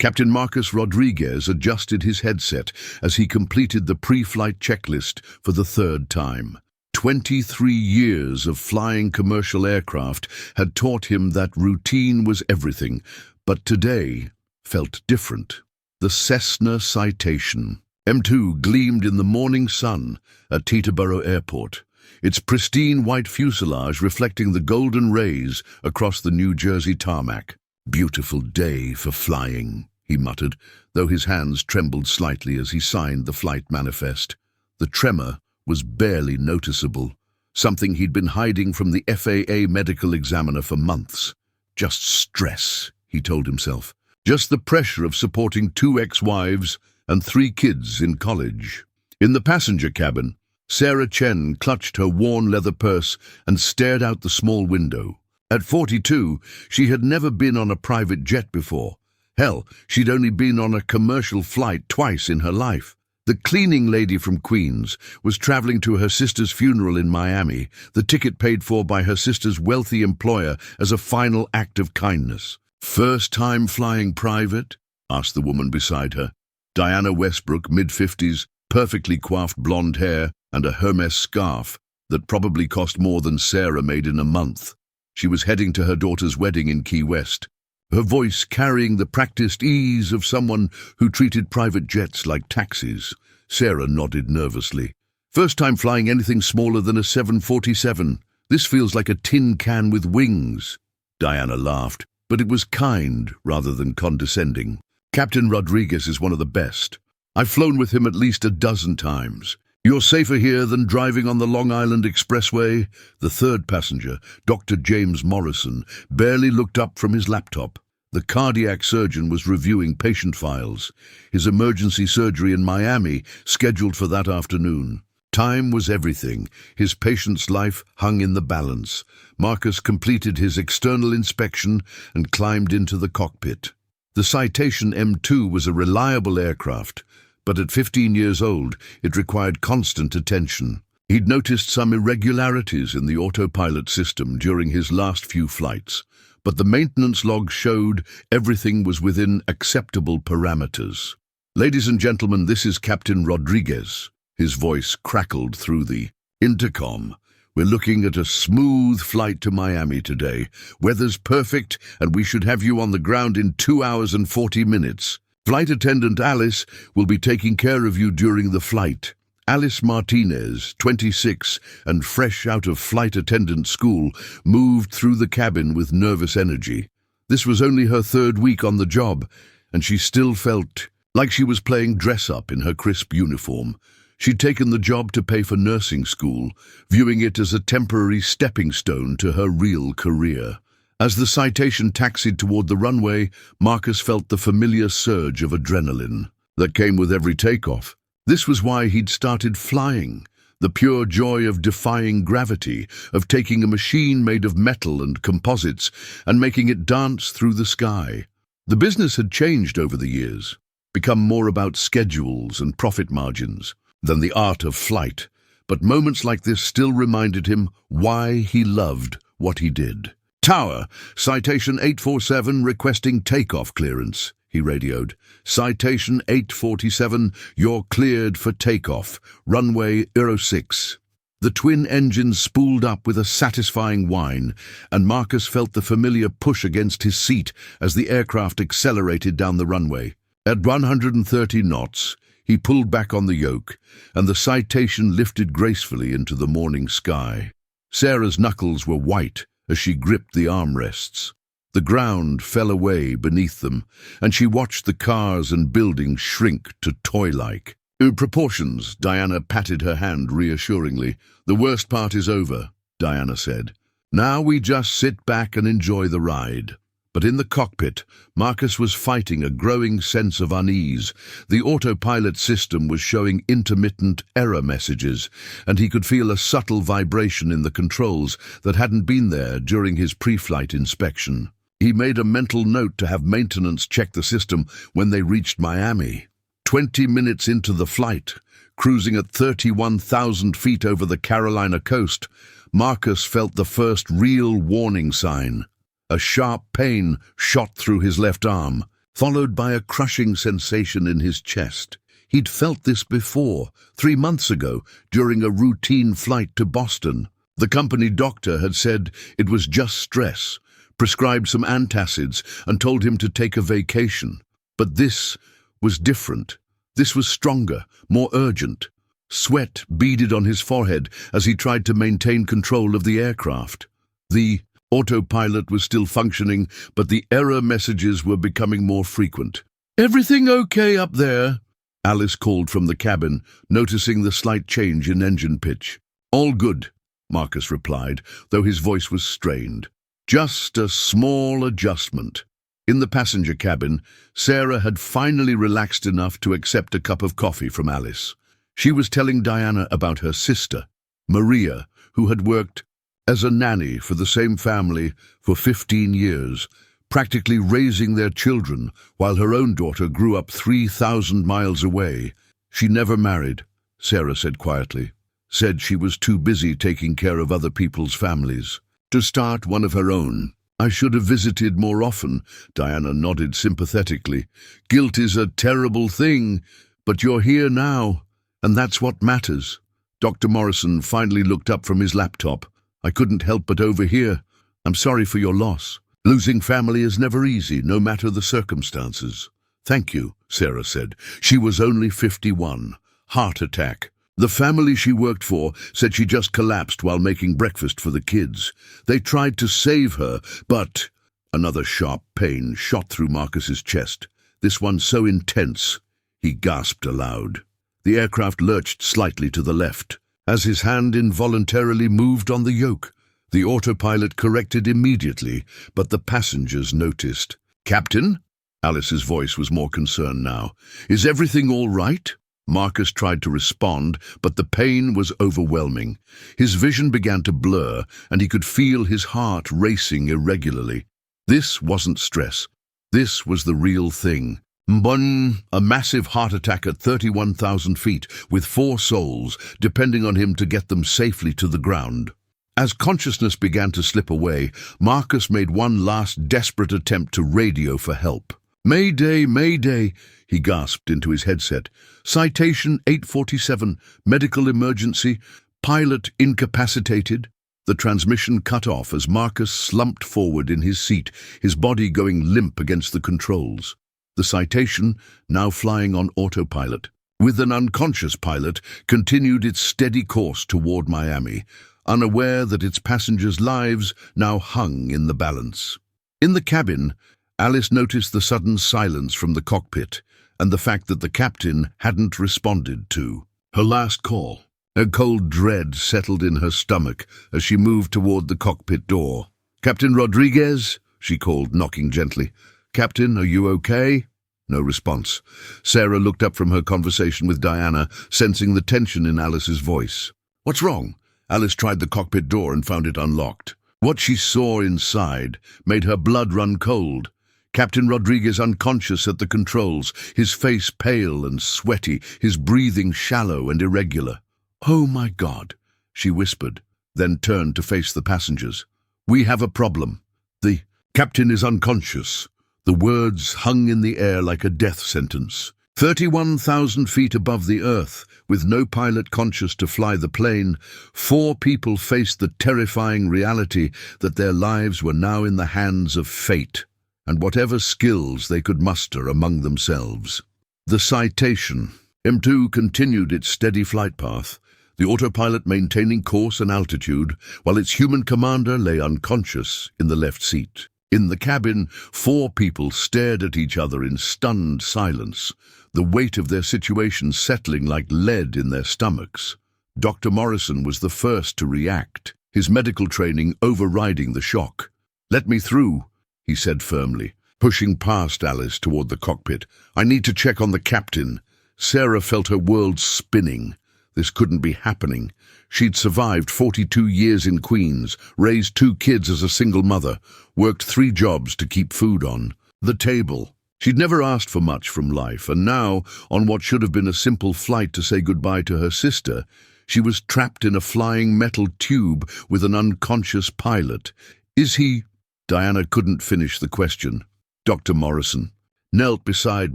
Captain Marcus Rodriguez adjusted his headset as he completed the pre-flight checklist for the third time. 23 years of flying commercial aircraft had taught him that routine was everything, but today felt different. The Cessna Citation M2 gleamed in the morning sun at Teterboro Airport, its pristine white fuselage reflecting the golden rays across the New Jersey tarmac. "Beautiful day for flying," he muttered, though his hands trembled slightly as he signed the flight manifest. The tremor was barely noticeable, something he'd been hiding from the FAA medical examiner for months. Just stress, he told himself. Just the pressure of supporting 2 ex-wives and 3 kids in college. In the passenger cabin, Sarah Chen clutched her worn leather purse and stared out the small window. At 42, she had never been on a private jet before. Hell, she'd only been on a commercial flight twice in her life. The cleaning lady from Queens was traveling to her sister's funeral in Miami, the ticket paid for by her sister's wealthy employer as a final act of kindness. "First time flying private?" asked the woman beside her. Diana Westbrook, mid-50s, perfectly coiffed blonde hair and a Hermes scarf that probably cost more than Sarah made in a month. She was heading to her daughter's wedding in Key West, her voice carrying the practiced ease of someone who treated private jets like taxis. Sarah nodded nervously. "First time flying anything smaller than a 747. This feels like a tin can with wings." Diana laughed, but it was kind rather than condescending. "Captain Rodriguez is one of the best. I've flown with him at least a dozen times. You're safer here than driving on the Long Island Expressway." The third passenger, Dr. James Morrison, barely looked up from his laptop. The cardiac surgeon was reviewing patient files, his emergency surgery in Miami scheduled for that afternoon. Time was everything. His patient's life hung in the balance. Marcus completed his external inspection and climbed into the cockpit. The Citation M2 was a reliable aircraft, but at 15 years old, it required constant attention. He'd noticed some irregularities in the autopilot system during his last few flights, but the maintenance log showed everything was within acceptable parameters. "Ladies and gentlemen, this is Captain Rodriguez." His voice crackled through the intercom. "We're looking at a smooth flight to Miami today. Weather's perfect, and we should have you on the ground in 2 hours and 40 minutes. Flight attendant Alice will be taking care of you during the flight." Alice Martinez, 26, and fresh out of flight attendant school, moved through the cabin with nervous energy. This was only her 3rd week on the job, and she still felt like she was playing dress-up in her crisp uniform. She'd taken the job to pay for nursing school, viewing it as a temporary stepping stone to her real career. As the Citation taxied toward the runway, Marcus felt the familiar surge of adrenaline that came with every takeoff. This was why he'd started flying, the pure joy of defying gravity, of taking a machine made of metal and composites and making it dance through the sky. The business had changed over the years, become more about schedules and profit margins than the art of flight, but moments like this still reminded him why he loved what he did. "Tower, Citation 847 requesting takeoff clearance," he radioed. "Citation 847, you're cleared for takeoff. Runway 06. The twin engines spooled up with a satisfying whine, and Marcus felt the familiar push against his seat as the aircraft accelerated down the runway. At 130 knots, he pulled back on the yoke, and the Citation lifted gracefully into the morning sky. Sarah's knuckles were white as she gripped the armrests. The ground fell away beneath them, and she watched the cars and buildings shrink to toy-like. "In proportions," Diana patted her hand reassuringly. "The worst part is over," Diana said. "Now we just sit back and enjoy the ride." But in the cockpit, Marcus was fighting a growing sense of unease. The autopilot system was showing intermittent error messages, and he could feel a subtle vibration in the controls that hadn't been there during his pre-flight inspection. He made a mental note to have maintenance check the system when they reached Miami. 20 minutes into the flight, cruising at 31,000 feet over the Carolina coast, Marcus felt the first real warning sign. A sharp pain shot through his left arm. followed by a crushing sensation in his chest. He'd felt this before, 3 months ago, during a routine flight to Boston. The company doctor had said it was just stress, prescribed some antacids, and told him to take a vacation. But this was different. This was stronger, more urgent. Sweat beaded on his forehead as he tried to maintain control of the aircraft. The autopilot was still functioning, but the error messages were becoming more frequent. "Everything okay up there?" Alice called from the cabin, noticing the slight change in engine pitch. "All good," Marcus replied, though his voice was strained. "Just a small adjustment." In the passenger cabin, Sarah had finally relaxed enough to accept a cup of coffee from Alice. She was telling Diana about her sister, Maria, who had worked as a nanny for the same family for 15 years, practically raising their children while her own daughter grew up 3,000 miles away. "She never married," Sarah said quietly. "Said she was too busy taking care of other people's families to start one of her own. I should have visited more often," Diana nodded sympathetically. "Guilt is a terrible thing, but you're here now, and that's what matters." Dr. Morrison finally looked up from his laptop. "I couldn't help but overhear. I'm sorry for your loss. Losing family is never easy, no matter the circumstances." "Thank you," Sarah said. She was only 51. Heart attack. The family she worked for said she just collapsed while making breakfast for the kids. They tried to save her, but... Another sharp pain shot through Marcus's chest. This one so intense, he gasped aloud. The aircraft lurched slightly to the left. As his hand involuntarily moved on the yoke, the autopilot corrected immediately, but the passengers noticed. "Captain?" Alice's voice was more concerned now. "Is everything all right?" Marcus tried to respond, but the pain was overwhelming. His vision began to blur, and he could feel his heart racing irregularly. This wasn't stress. This was the real thing. A massive heart attack at 31,000 feet, with 4 souls, depending on him to get them safely to the ground. As consciousness began to slip away, Marcus made one last desperate attempt to radio for help. "Mayday, mayday," he gasped into his headset. "Citation 847, medical emergency, pilot incapacitated." The transmission cut off as Marcus slumped forward in his seat, his body going limp against the controls. The Citation, now flying on autopilot, with an unconscious pilot, continued its steady course toward Miami, unaware that its passengers' lives now hung in the balance. In the cabin, Alice noticed the sudden silence from the cockpit and the fact that the captain hadn't responded to her last call. A cold dread settled in her stomach as she moved toward the cockpit door. "Captain Rodriguez?" she called, knocking gently. "Captain, are you okay?" No response. Sarah looked up from her conversation with Diana, sensing the tension in Alice's voice. "What's wrong?" Alice tried the cockpit door and found it unlocked. What she saw inside made her blood run cold. Captain Rodriguez unconscious at the controls, his face pale and sweaty, his breathing shallow and irregular. "Oh my God," she whispered, then turned to face the passengers. "We have a problem. The captain is unconscious." The words hung in the air like a death sentence. 31,000 feet above the earth, with no pilot conscious to fly the plane, 4 people faced the terrifying reality that their lives were now in the hands of fate, and whatever skills they could muster among themselves. The Citation M2 continued its steady flight path, the autopilot maintaining course and altitude, while its human commander lay unconscious in the left seat. In the cabin, 4 people stared at each other in stunned silence, the weight of their situation settling like lead in their stomachs. Dr. Morrison was the first to react, his medical training overriding the shock. "Let me through," he said firmly, pushing past Alice toward the cockpit. "I need to check on the captain." Sarah felt her world spinning. This couldn't be happening. She'd survived 42 years in Queens, raised 2 kids as a single mother, worked 3 jobs to keep food on the table. She'd never asked for much from life, and now, on what should have been a simple flight to say goodbye to her sister, she was trapped in a flying metal tube with an unconscious pilot. "Is he—" Diana couldn't finish the question. "Dr. Morrison." knelt beside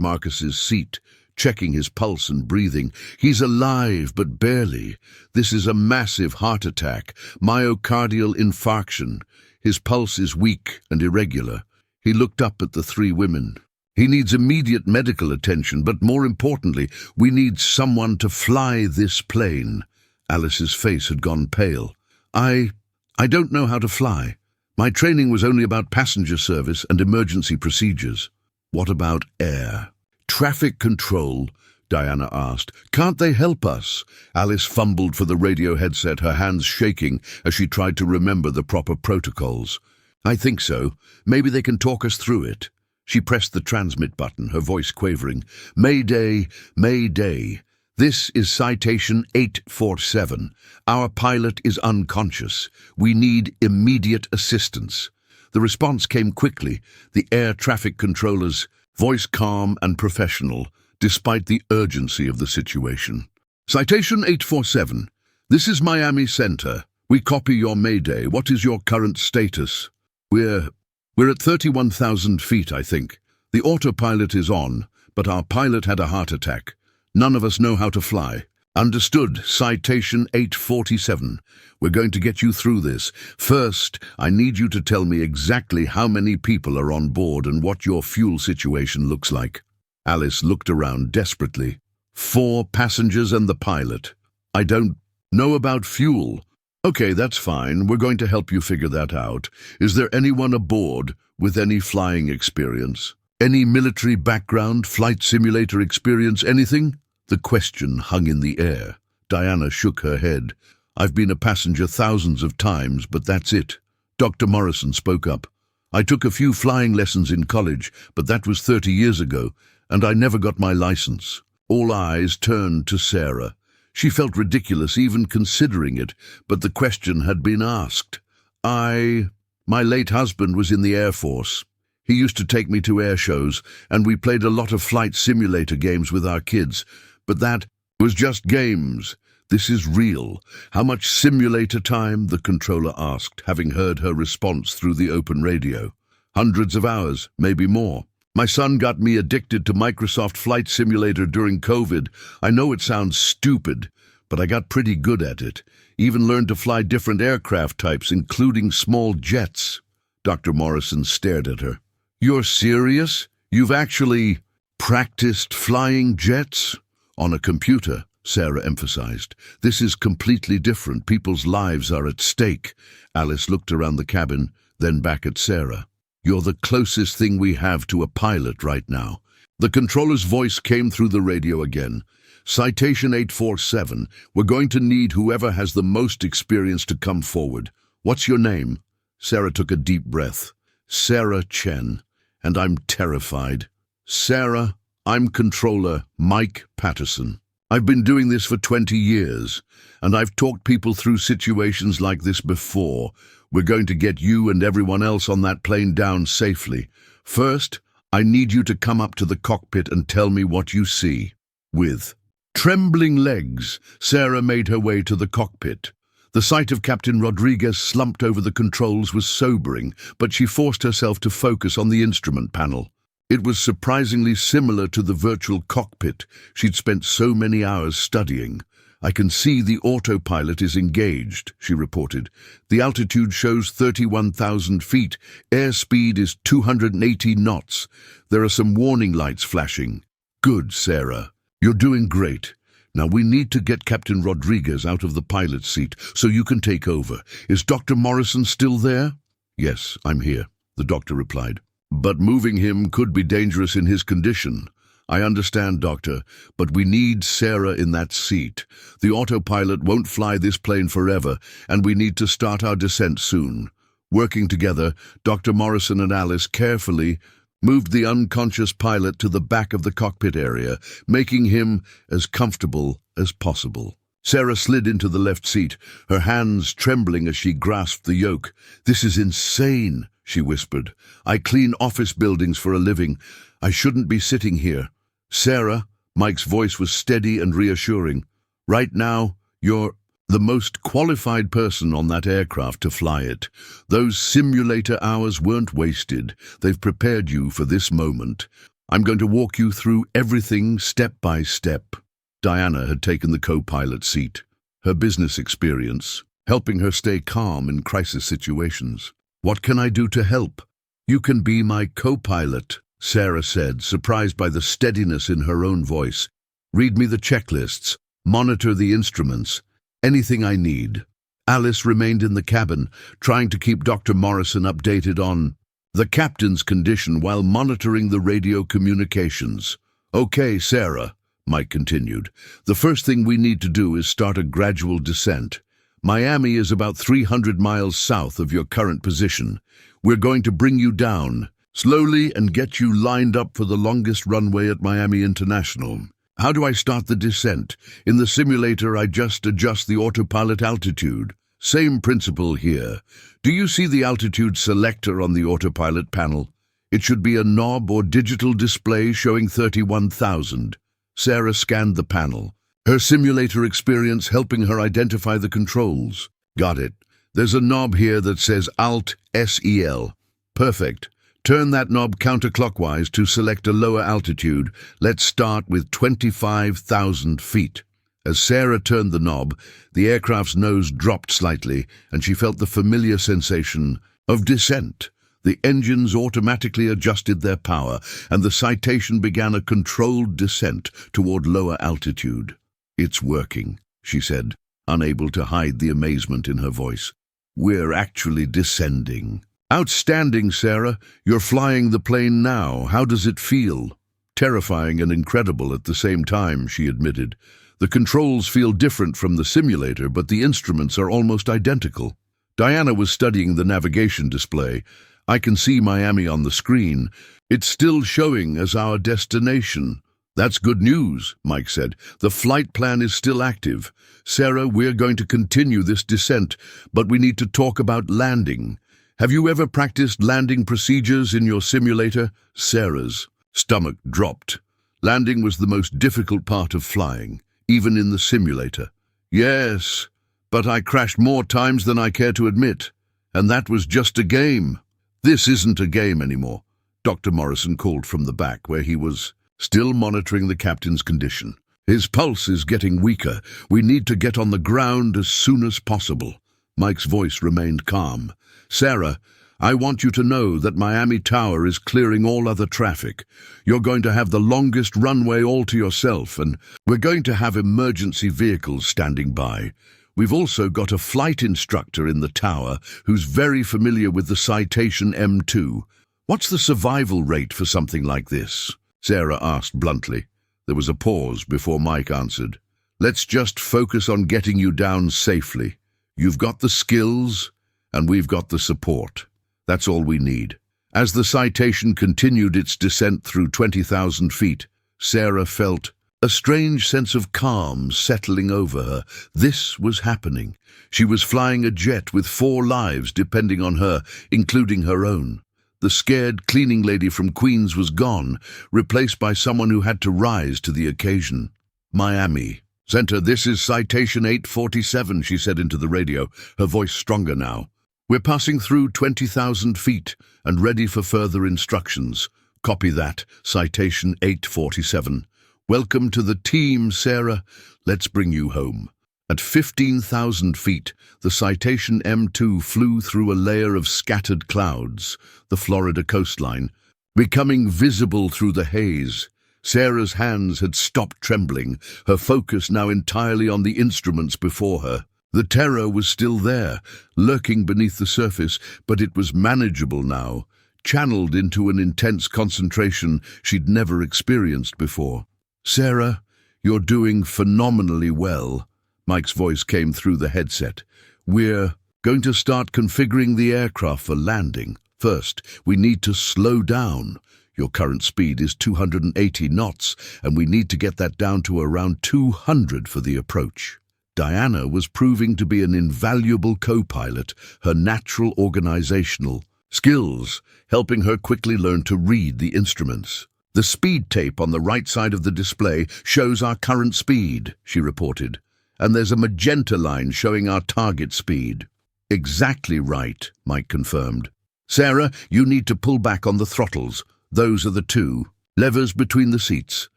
Marcus's seat, checking his pulse and breathing. He's alive, but barely. This is a massive heart attack, myocardial infarction. His pulse is weak and irregular. He looked up at the three women. He needs immediate medical attention, but more importantly, we need someone to fly this plane. Alice's face had gone pale. I don't know how to fly. My training was only about passenger service and emergency procedures. What about air? Traffic control, Diana asked. Can't they help us? Alice fumbled for the radio headset, her hands shaking as she tried to remember the proper protocols. I think so. Maybe they can talk us through it. She pressed the transmit button, her voice quavering. Mayday, Mayday. This is Citation 847. Our pilot is unconscious. We need immediate assistance. The response came quickly, the air traffic controller's voice calm and professional, despite the urgency of the situation. Citation 847. This is Miami Center. We copy your Mayday. What is your current status? We're at 31,000 feet, I think. The autopilot is on, but our pilot had a heart attack. None of us know how to fly. Understood. Citation 847. We're going to get you through this. First, I need you to tell me exactly how many people are on board and what your fuel situation looks like. Alice looked around desperately. 4 passengers and the pilot. I don't know about fuel. Okay, that's fine. We're going to help you figure that out. Is there anyone aboard with any flying experience? Any military background, flight simulator experience, anything? The question hung in the air. Diana shook her head. I've been a passenger thousands of times, but that's it. Dr. Morrison spoke up. I took a few flying lessons in college, but that was 30 years ago, and I never got my license. All eyes turned to Sarah. She felt ridiculous even considering it, but the question had been asked. My late husband was in the Air Force. He used to take me to air shows, and we played a lot of flight simulator games with our kids. But that was just games. This is real. How much simulator time? The controller asked, having heard her response through the open radio. Hundreds of hours, maybe more. My son got me addicted to Microsoft Flight Simulator during COVID. I know it sounds stupid, but I got pretty good at it. Even learned to fly different aircraft types, including small jets. Dr. Morrison stared at her. You're serious? You've actually practiced flying jets? On a computer, Sarah emphasized. This is completely different. People's lives are at stake. Alice looked around the cabin, then back at Sarah. You're the closest thing we have to a pilot right now. The controller's voice came through the radio again. Citation 847. We're going to need whoever has the most experience to come forward. What's your name? Sarah took a deep breath. Sarah Chen. And I'm terrified. Sarah, I'm controller Mike Patterson. I've been doing this for 20 years, and I've talked people through situations like this before. We're going to get you and everyone else on that plane down safely. First, I need you to come up to the cockpit and tell me what you see. With trembling legs, Sarah made her way to the cockpit. The sight of Captain Rodriguez slumped over the controls was sobering, but she forced herself to focus on the instrument panel. It was surprisingly similar to the virtual cockpit she'd spent so many hours studying. I can see the autopilot is engaged, she reported. The altitude shows 31,000 feet. Airspeed is 280 knots. There are some warning lights flashing. Good, Sarah. You're doing great. Now we need to get Captain Rodriguez out of the pilot's seat so you can take over. Is Dr. Morrison still there? Yes, I'm here, the doctor replied. But moving him could be dangerous in his condition. I understand, Doctor, but we need Sarah in that seat. The autopilot won't fly this plane forever, and we need to start our descent soon. Working together, Dr. Morrison and Alice carefully moved the unconscious pilot to the back of the cockpit area, making him as comfortable as possible. Sarah slid into the left seat, her hands trembling as she grasped the yoke. This is insane, she whispered. I clean office buildings for a living. I shouldn't be sitting here. Sarah, Mike's voice was steady and reassuring. Right now, you're the most qualified person on that aircraft to fly it. Those simulator hours weren't wasted. They've prepared you for this moment. I'm going to walk you through everything step by step. Diana had taken the co-pilot seat, her business experience, helping her stay calm in crisis situations. What can I do to help? You can be my co-pilot, Sarah said, surprised by the steadiness in her own voice. Read me the checklists, monitor the instruments, anything I need. Alice remained in the cabin, trying to keep Dr. Morrison updated on the captain's condition while monitoring the radio communications. Okay, Sarah, Mike continued. The first thing we need to do is start a gradual descent. Miami is about 300 miles south of your current position. We're going to bring you down slowly and get you lined up for the longest runway at Miami International. How do I start the descent? In the simulator, I just adjust the autopilot altitude. Same principle here. Do you see the altitude selector on the autopilot panel? It should be a knob or digital display showing 31,000. Sarah scanned the panel, her simulator experience helping her identify the controls. Got it. There's a knob here that says Alt-SEL. Perfect. Turn that knob counterclockwise to select a lower altitude. Let's start with 25,000 feet. As Sarah turned the knob, the aircraft's nose dropped slightly, and she felt the familiar sensation of descent. The engines automatically adjusted their power, and the Citation began a controlled descent toward lower altitude. It's working, she said, unable to hide the amazement in her voice. We're actually descending. Outstanding, Sarah. You're flying the plane now. How does it feel? Terrifying and incredible at the same time, she admitted. The controls feel different from the simulator, but the instruments are almost identical. Diana was studying the navigation display. I can see Miami on the screen. It's still showing as our destination. That's good news, Mike said. The flight plan is still active. Sarah, we're going to continue this descent, but we need to talk about landing. Have you ever practiced landing procedures in your simulator? Sarah's stomach dropped. Landing was the most difficult part of flying, even in the simulator. Yes, but I crashed more times than I care to admit, and that was just a game. This isn't a game anymore, Dr. Morrison called from the back, where he was still monitoring the captain's condition. His pulse is getting weaker. We need to get on the ground as soon as possible. Mike's voice remained calm. Sarah, I want you to know that Miami Tower is clearing all other traffic. You're going to have the longest runway all to yourself, and we're going to have emergency vehicles standing by. We've also got a flight instructor in the tower who's very familiar with the Citation M2. What's the survival rate for something like this? Sarah asked bluntly. There was a pause before Mike answered. Let's just focus on getting you down safely. You've got the skills, and we've got the support. That's all we need. As the Citation continued its descent through 20,000 feet, Sarah felt a strange sense of calm settling over her. This was happening. She was flying a jet with 4 lives depending on her, including her own. The scared cleaning lady from Queens was gone, replaced by someone who had to rise to the occasion. Miami. Center, this is Citation 847, she said into the radio, her voice stronger now. We're passing through 20,000 feet and ready for further instructions. Copy that, Citation 847. Welcome to the team, Sarah. Let's bring you home. At 15,000 feet, the Citation M2 flew through a layer of scattered clouds, the Florida coastline, becoming visible through the haze. Sarah's hands had stopped trembling, her focus now entirely on the instruments before her. The terror was still there, lurking beneath the surface, but it was manageable now, channeled into an intense concentration she'd never experienced before. Sarah, you're doing phenomenally well. Mike's voice came through the headset. We're going to start configuring the aircraft for landing. First, we need to slow down. Your current speed is 280 knots, and we need to get that down to around 200 for the approach. Diana was proving to be an invaluable co-pilot, her natural organizational skills helping her quickly learn to read the instruments. The speed tape on the right side of the display shows our current speed, she reported, and there's a magenta line showing our target speed. Exactly right, Mike confirmed. Sarah, you need to pull back on the throttles. Those are the 2. Levers between the seats.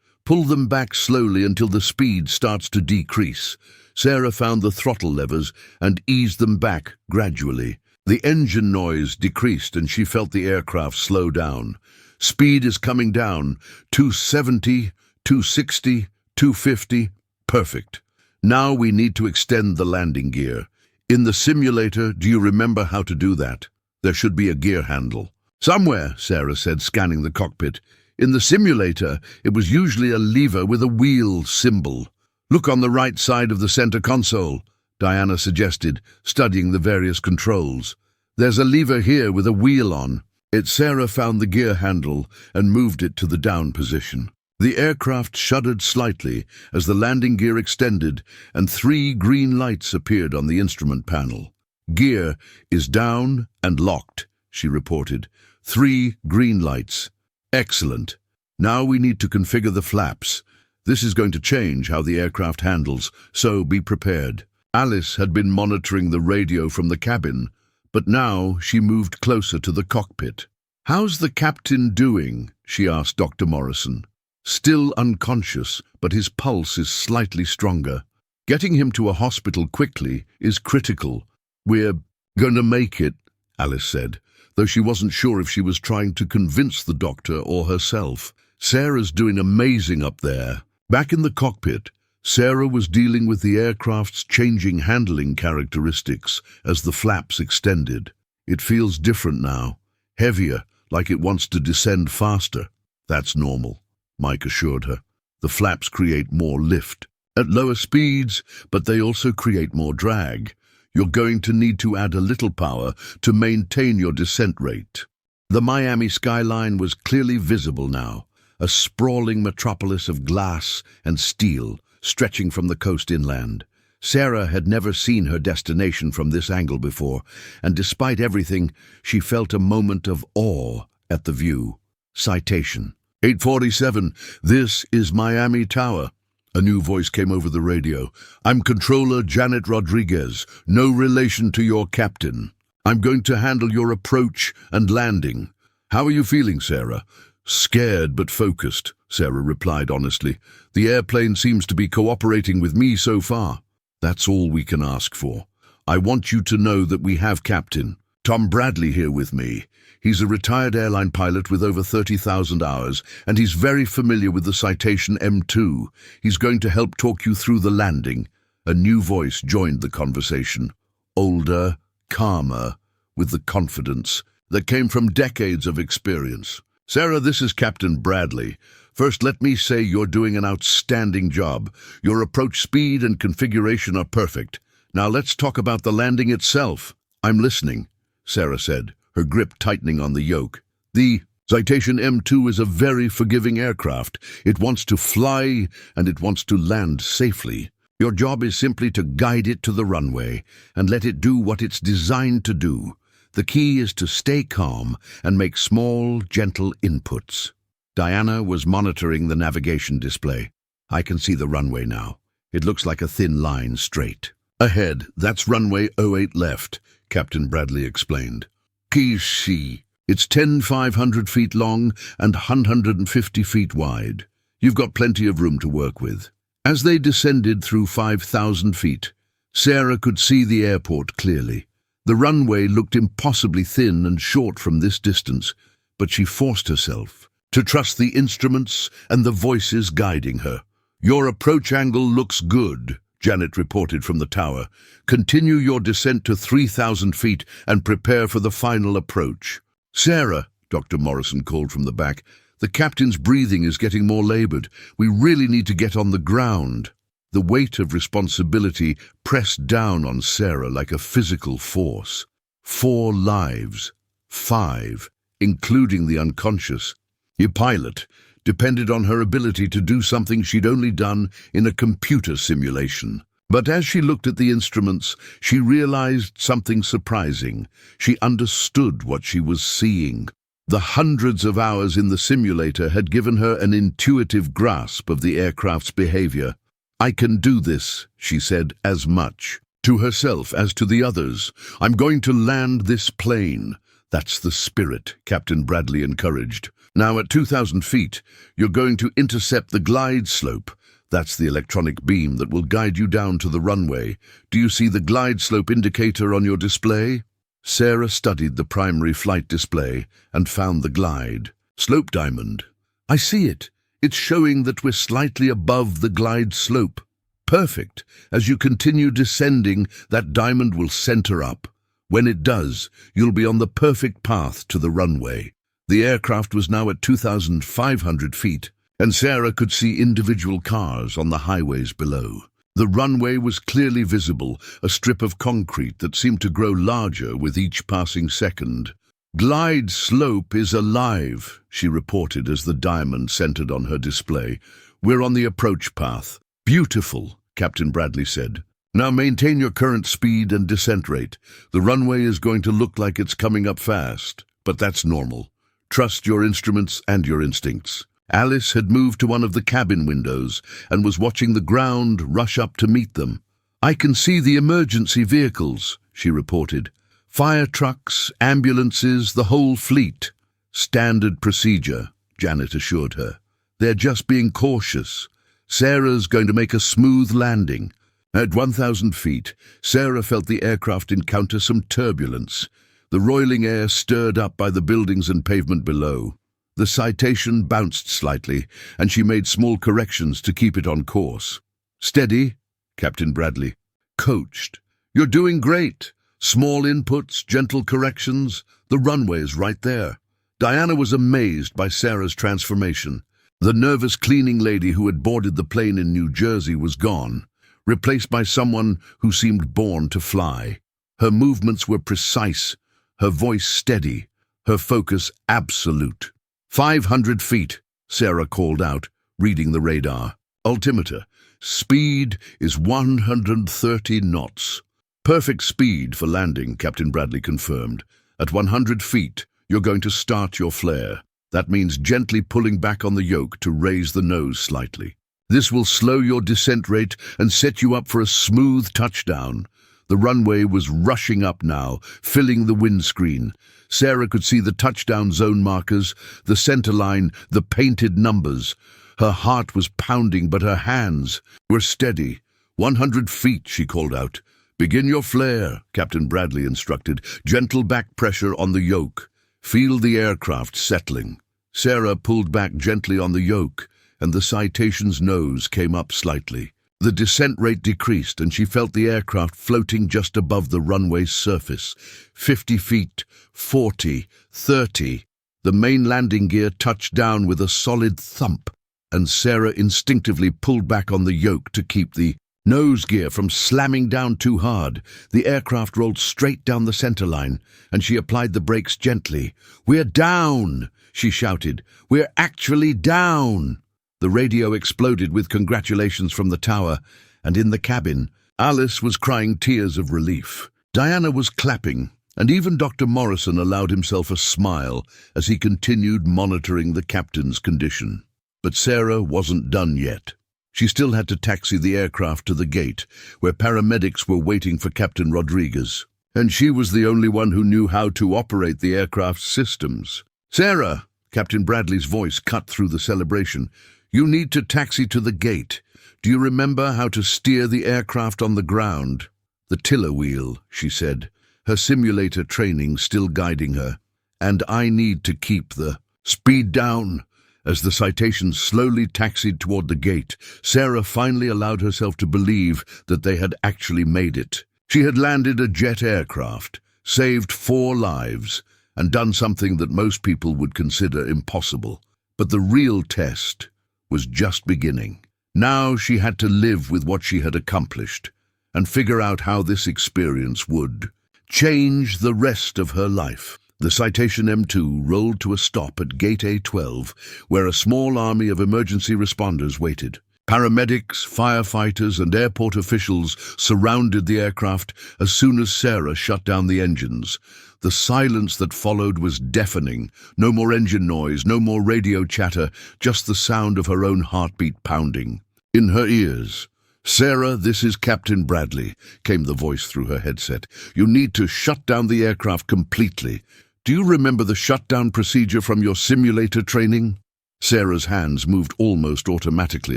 Pull them back slowly until the speed starts to decrease. Sarah found the throttle levers and eased them back gradually. The engine noise decreased and she felt the aircraft slow down. Speed is coming down. 270, 260, 250. Perfect. Now we need to extend the landing gear. In the simulator, do you remember how to do that? There should be a gear handle. Somewhere, Sarah said, scanning the cockpit. In the simulator, it was usually a lever with a wheel symbol. Look on the right side of the center console, Diana suggested, studying the various controls. There's a lever here with a wheel on. Sarah found the gear handle and moved it to the down position. The aircraft shuddered slightly as the landing gear extended and 3 green lights appeared on the instrument panel. Gear is down and locked, she reported. 3 green lights. Excellent. Now we need to configure the flaps. This is going to change how the aircraft handles, so be prepared. Alice had been monitoring the radio from the cabin, but now she moved closer to the cockpit. "How's the captain doing?" she asked Dr. Morrison. "Still unconscious, but his pulse is slightly stronger. Getting him to a hospital quickly is critical. We're going to make it," Alice said, though she wasn't sure if she was trying to convince the doctor or herself. "Sarah's doing amazing up there." Back in the cockpit, Sarah was dealing with the aircraft's changing handling characteristics as the flaps extended. "It feels different now, heavier, like it wants to descend faster." "That's normal," Mike assured her. "The flaps create more lift at lower speeds, but they also create more drag. You're going to need to add a little power to maintain your descent rate." The Miami skyline was clearly visible now, a sprawling metropolis of glass and steel stretching from the coast inland. Sarah had never seen her destination from this angle before, and despite everything, she felt a moment of awe at the view. Citation. 847, this is Miami Tower. A new voice came over the radio. "I'm Controller Janet Rodriguez, no relation to your captain. I'm going to handle your approach and landing. How are you feeling, Sarah?" "Scared but focused," Sarah replied honestly. "The airplane seems to be cooperating with me so far." "That's all we can ask for. I want you to know that we have Captain Tom Bradley here with me. He's a retired airline pilot with over 30,000 hours, and he's very familiar with the Citation M2. He's going to help talk you through the landing." A new voice joined the conversation, older, calmer, with the confidence that came from decades of experience. "Sarah, this is Captain Bradley. First, let me say you're doing an outstanding job. Your approach speed and configuration are perfect. Now let's talk about the landing itself." "I'm listening," Sarah said, her grip tightening on the yoke. "The Citation M2 is a very forgiving aircraft. It wants to fly and it wants to land safely. Your job is simply to guide it to the runway and let it do what it's designed to do. The key is to stay calm and make small, gentle inputs." Diana was monitoring the navigation display. "I can see the runway now. It looks like a thin line straight." "Ahead, that's runway 08 left," Captain Bradley explained. "Keys C. It's 10,500 feet long and 150 feet wide. You've got plenty of room to work with." As they descended through 5,000 feet, Sarah could see the airport clearly. The runway looked impossibly thin and short from this distance, but she forced herself to trust the instruments and the voices guiding her. "Your approach angle looks good," Janet reported from the tower. "Continue your descent to 3,000 feet and prepare for the final approach." "Sarah," Dr. Morrison called from the back, "the captain's breathing is getting more labored. We really need to get on the ground." The weight of responsibility pressed down on Sarah like a physical force. 4 lives, 5, including the unconscious. A pilot depended on her ability to do something she'd only done in a computer simulation. But as she looked at the instruments, she realized something surprising. She understood what she was seeing. The hundreds of hours in the simulator had given her an intuitive grasp of the aircraft's behavior. "I can do this," she said, as much to herself as to the others. "I'm going to land this plane." "That's the spirit," Captain Bradley encouraged. Now at 2,000 feet, you're going to intercept the glide slope. That's the electronic beam that will guide you down to the runway. Do you see the glide slope indicator on your display? Sarah studied the primary flight display and found the glide slope diamond. I see it. It's showing that we're slightly above the glide slope. Perfect. As you continue descending, that diamond will center up. When it does, you'll be on the perfect path to the runway. The aircraft was now at 2,500 feet, and Sarah could see individual cars on the highways below. The runway was clearly visible, a strip of concrete that seemed to grow larger with each passing second. "Glide slope is alive," she reported as the diamond centered on her display. "We're on the approach path." "Beautiful," Captain Bradley said. "Now maintain your current speed and descent rate. The runway is going to look like it's coming up fast, but that's normal. Trust your instruments and your instincts." Alice had moved to one of the cabin windows and was watching the ground rush up to meet them. "I can see the emergency vehicles," she reported. "Fire trucks, ambulances, the whole fleet." "Standard procedure," Janet assured her. "They're just being cautious. Sarah's going to make a smooth landing." At 1,000 feet, Sarah felt the aircraft encounter some turbulence. The roiling air stirred up by the buildings and pavement below. The Citation bounced slightly, and she made small corrections to keep it on course. "Steady," Captain Bradley coached. "You're doing great. Small inputs, gentle corrections. The runway's right there." Diana was amazed by Sarah's transformation. The nervous cleaning lady who had boarded the plane in New Jersey was gone, replaced by someone who seemed born to fly. Her movements were precise, her voice steady, her focus absolute. 500 feet, Sarah called out, reading the radar. "Altimeter. Speed is 130 knots. "Perfect speed for landing," Captain Bradley confirmed. "At 100 feet, you're going to start your flare. That means gently pulling back on the yoke to raise the nose slightly. This will slow your descent rate and set you up for a smooth touchdown." The runway was rushing up now, filling the windscreen. Sarah could see the touchdown zone markers, the center line, the painted numbers. Her heart was pounding, but her hands were steady. 100 feet, she called out. "Begin your flare," Captain Bradley instructed. "Gentle back pressure on the yoke. Feel the aircraft settling." Sarah pulled back gently on the yoke, and the Citation's nose came up slightly. The descent rate decreased, and she felt the aircraft floating just above the runway's surface. 50 feet, 40, 30. The main landing gear touched down with a solid thump, and Sarah instinctively pulled back on the yoke to keep the nose gear from slamming down too hard. The aircraft rolled straight down the center line, and she applied the brakes gently. "We're down!" she shouted. "We're actually down!" The radio exploded with congratulations from the tower, and in the cabin, Alice was crying tears of relief. Diana was clapping, and even Dr. Morrison allowed himself a smile as he continued monitoring the captain's condition. But Sarah wasn't done yet. She still had to taxi the aircraft to the gate, where paramedics were waiting for Captain Rodriguez. And she was the only one who knew how to operate the aircraft's systems. "Sarah," Captain Bradley's voice cut through the celebration, "you need to taxi to the gate. Do you remember how to steer the aircraft on the ground?" "The tiller wheel," she said, her simulator training still guiding her. "And I need to keep the speed down." As the Citation slowly taxied toward the gate, Sarah finally allowed herself to believe that they had actually made it. She had landed a jet aircraft, saved 4 lives, and done something that most people would consider impossible. But the real test was just beginning. Now she had to live with what she had accomplished and figure out how this experience would change the rest of her life. The Citation M2 rolled to a stop at Gate A12, where a small army of emergency responders waited. Paramedics, firefighters, and airport officials surrounded the aircraft as soon as Sarah shut down the engines. The silence that followed was deafening. No more engine noise, no more radio chatter, just the sound of her own heartbeat pounding. In her ears, "Sarah, this is Captain Bradley," came the voice through her headset. "You need to shut down the aircraft completely. do you remember the shutdown procedure from your simulator training? Sarah's hands moved almost automatically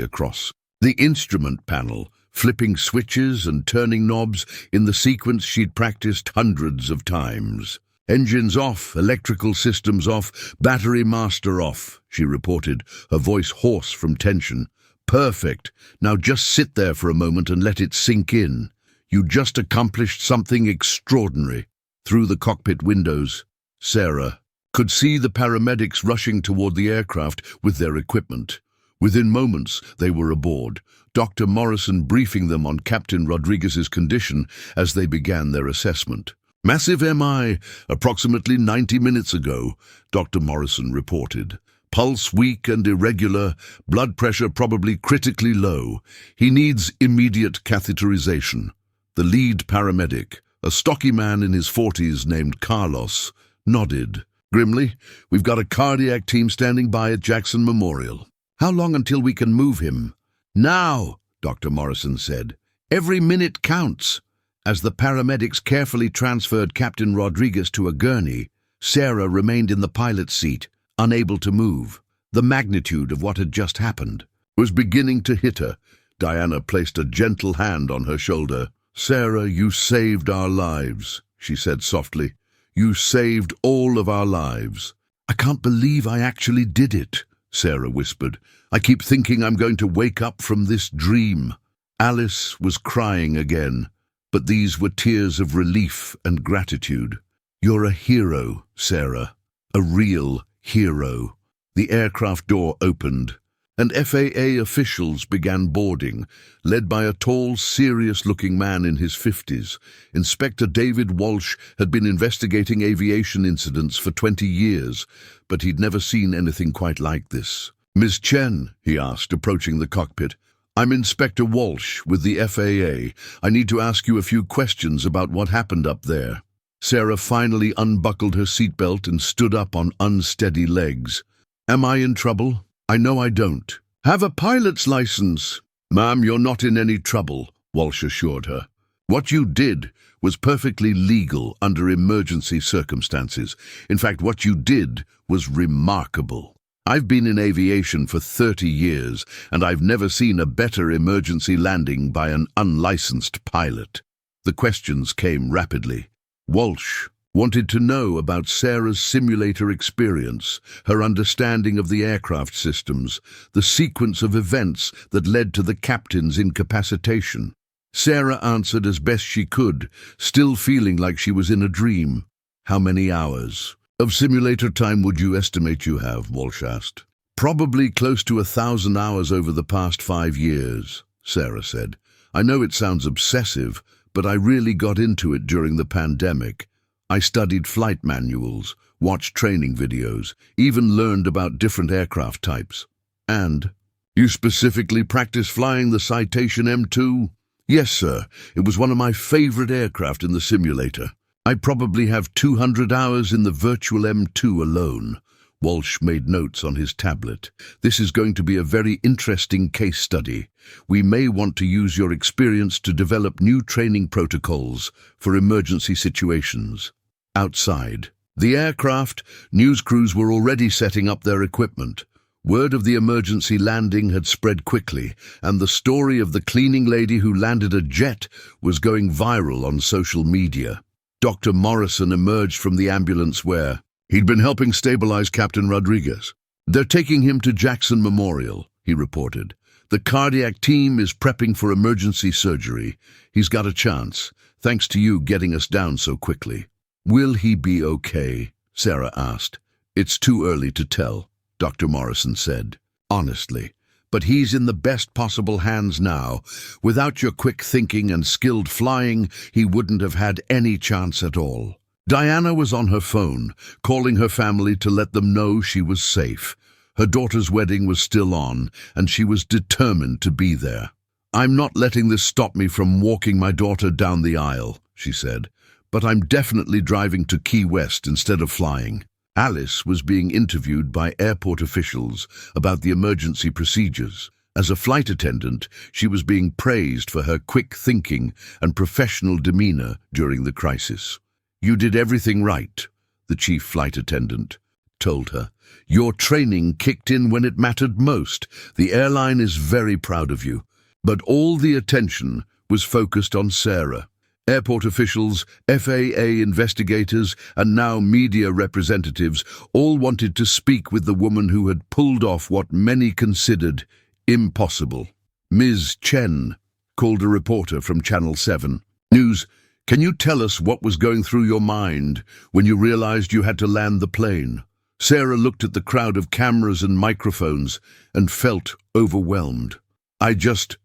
across the instrument panel, flipping switches and turning knobs in the sequence she'd practiced hundreds of times. Engines off, electrical systems off, battery master off, she reported, her voice hoarse from tension. Perfect. Now just sit there for a moment and let it sink in. You just accomplished something extraordinary. Through the cockpit windows, Sarah could see the paramedics rushing toward the aircraft with their equipment. Within moments, they were aboard, Dr. Morrison briefing them on Captain Rodriguez's condition as they began their assessment. Massive MI, approximately 90 minutes ago, Dr. Morrison reported. Pulse weak and irregular, blood pressure probably critically low. He needs immediate catheterization. The lead paramedic, a stocky man in his 40s named Carlos, nodded. Grimly, we've got a cardiac team standing by at Jackson Memorial. How long until we can move him? Now, Dr. Morrison said. Every minute counts. As the paramedics carefully transferred Captain Rodriguez to a gurney, Sarah remained in the pilot's seat, unable to move. The magnitude of what had just happened was beginning to hit her. Diana placed a gentle hand on her shoulder. Sarah, you saved our lives, she said softly. You saved all of our lives. I can't believe I actually did it, Sarah whispered. I keep thinking I'm going to wake up from this dream. Alice was crying again, but these were tears of relief and gratitude. You're a hero, Sarah. A real hero. The aircraft door opened, and FAA officials began boarding, led by a tall, serious-looking man in his 50s. Inspector David Walsh had been investigating aviation incidents for 20 years, but he'd never seen anything quite like this. Ms. Chen, he asked, approaching the cockpit. I'm Inspector Walsh with the FAA. I need to ask you a few questions about what happened up there. Sarah finally unbuckled her seatbelt and stood up on unsteady legs. Am I in trouble? I know I don't. Have a pilot's license. Ma'am, you're not in any trouble, Walsh assured her. What you did was perfectly legal under emergency circumstances. In fact, what you did was remarkable. I've been in aviation for 30 years, and I've never seen a better emergency landing by an unlicensed pilot. The questions came rapidly. Walsh wanted to know about Sarah's simulator experience, her understanding of the aircraft systems, the sequence of events that led to the captain's incapacitation. Sarah answered as best she could, still feeling like she was in a dream. How many hours of simulator time would you estimate you have? Walsh asked. Probably close to 1,000 hours over the past 5 years, Sarah said. I know it sounds obsessive, but I really got into it during the pandemic. I studied flight manuals, watched training videos, even learned about different aircraft types. And you specifically practiced flying the Citation M2? Yes, sir. It was one of my favorite aircraft in the simulator. I probably have 200 hours in the virtual M2 alone. Walsh made notes on his tablet. This is going to be a very interesting case study. We may want to use your experience to develop new training protocols for emergency situations. Outside the aircraft, news crews were already setting up their equipment. Word of the emergency landing had spread quickly, and the story of the cleaning lady who landed a jet was going viral on social media. Dr. Morrison emerged from the ambulance where he'd been helping stabilize Captain Rodriguez. They're taking him to Jackson Memorial, he reported. The cardiac team is prepping for emergency surgery. He's got a chance, thanks to you getting us down so quickly. Will he be okay? Sarah asked. It's too early to tell, Dr. Morrison said. Honestly. But he's in the best possible hands now. Without your quick thinking and skilled flying, he wouldn't have had any chance at all. Diana was on her phone, calling her family to let them know she was safe. Her daughter's wedding was still on, and she was determined to be there. I'm not letting this stop me from walking my daughter down the aisle, she said, but I'm definitely driving to Key West instead of flying. Alice was being interviewed by airport officials about the emergency procedures. As a flight attendant, she was being praised for her quick thinking and professional demeanor during the crisis. You did everything right. the chief flight attendant told her. Your training kicked in when it mattered most. The airline is very proud of you. But all the attention was focused on Sarah. Airport officials, FAA investigators, and now media representatives all wanted to speak with the woman who had pulled off what many considered impossible. Ms. Chen called a reporter from Channel 7 News. Can you tell us what was going through your mind when you realized you had to land the plane? Sarah looked at the crowd of cameras and microphones and felt overwhelmed. I just